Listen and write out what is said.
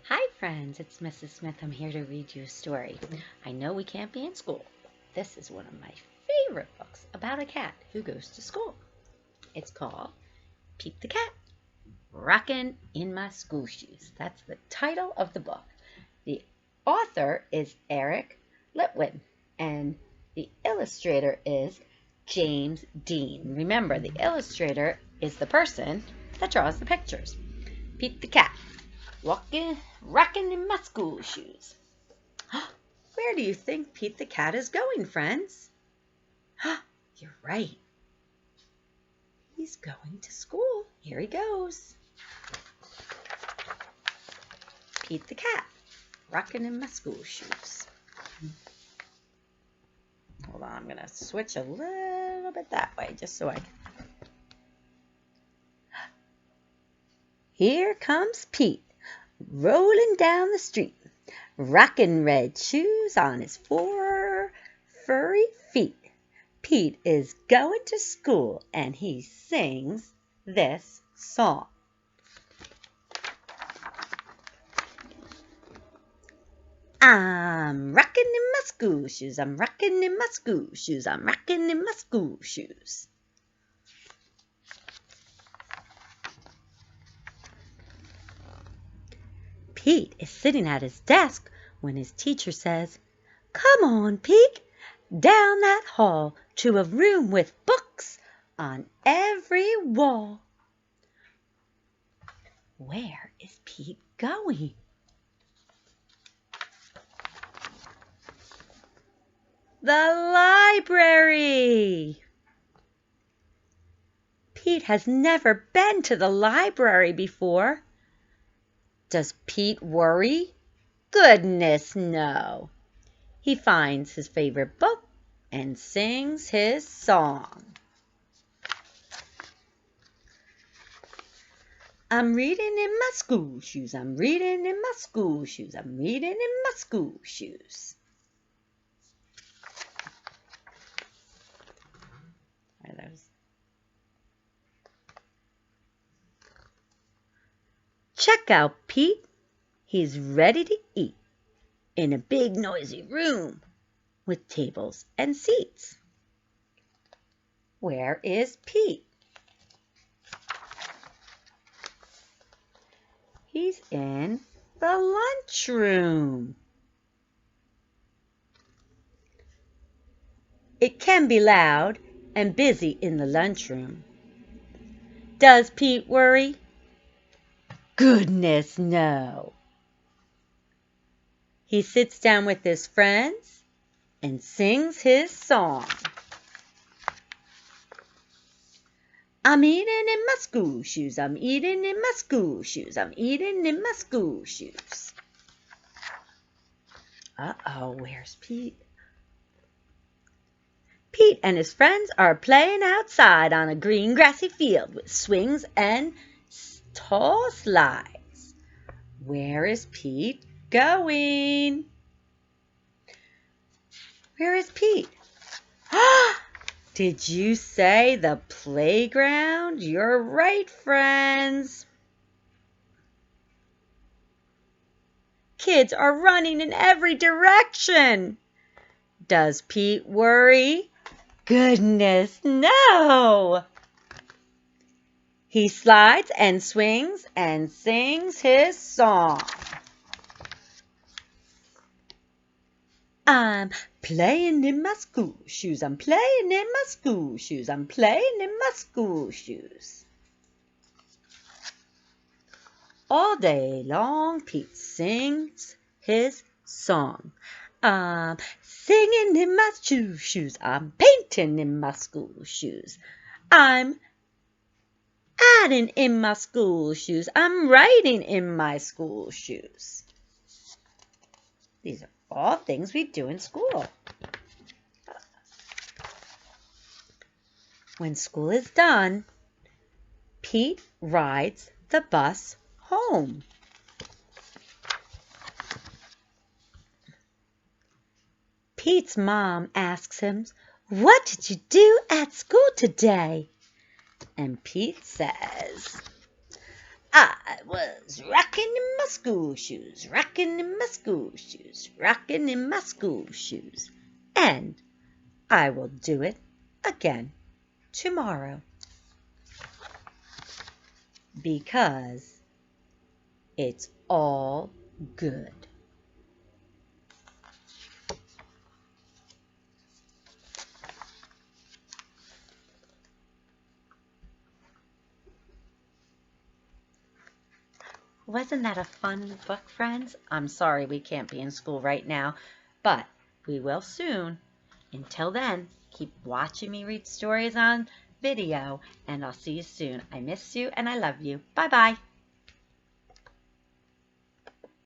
Hi friends, it's Mrs. Smith. I'm here to read you a story. I know we can't be in school. This is one of my favorite books about a cat who goes to school. It's called Pete the Cat, Rockin' in My School Shoes. That's the title of the book. The author is Eric Litwin and the illustrator is James Dean. Remember, the illustrator is the person that draws the pictures. Pete the Cat. Rockin' in my school shoes. Where do you think Pete the Cat is going, friends? You're right. He's going to school. Here he goes. Pete the Cat, rockin' in my school shoes. Hold on, I'm going to switch a little bit that way just so I can. Here comes Pete, rolling down the street, rocking red shoes on his 4 furry feet. Pete is going to school and he sings this song. I'm rocking in my school shoes, I'm rocking in my school shoes, I'm rocking in my school shoes. Pete is sitting at his desk when his teacher says, "Come on, Pete, down that hall to a room with books on every wall." Where is Pete going? The library! Pete has never been to the library before. Does Pete worry? Goodness, no. He finds his favorite book and sings his song. I'm reading in my school shoes, I'm reading in my school shoes, I'm reading in my school shoes. Are those? Check out Pete. He's ready to eat in a big noisy room with tables and seats. Where is Pete? He's in the lunchroom. It can be loud and busy in the lunchroom. Does Pete worry? Goodness, no. He sits down with his friends and sings his song. I'm eating in my school shoes, I'm eating in my school shoes, I'm eating in my school shoes. Uh-oh, where's Pete? Pete and his friends are playing outside on a green grassy field with swings and tall slides. Where is Pete going? Where is Pete? Did you say the playground? You're right, friends. Kids are running in every direction. Does Pete worry? Goodness, no. He slides and swings and sings his song. I'm playing in my school shoes, I'm playing in my school shoes, I'm playing in my school shoes. All day long, Pete sings his song. I'm singing in my shoes, I'm painting in my school shoes. I'm adding in my school shoes, I'm writing in my school shoes. These are all things we do in school. When school is done, Pete rides the bus home. Pete's mom asks him, "What did you do at school today?" And Pete says, I was rocking in my school shoes, rocking in my school shoes, rocking in my school shoes. And I will do it again tomorrow. Because it's all good. Wasn't that a fun book, friends? I'm sorry we can't be in school right now, but we will soon. Until then, keep watching me read stories on video, and I'll see you soon. I miss you and I love you. Bye-bye.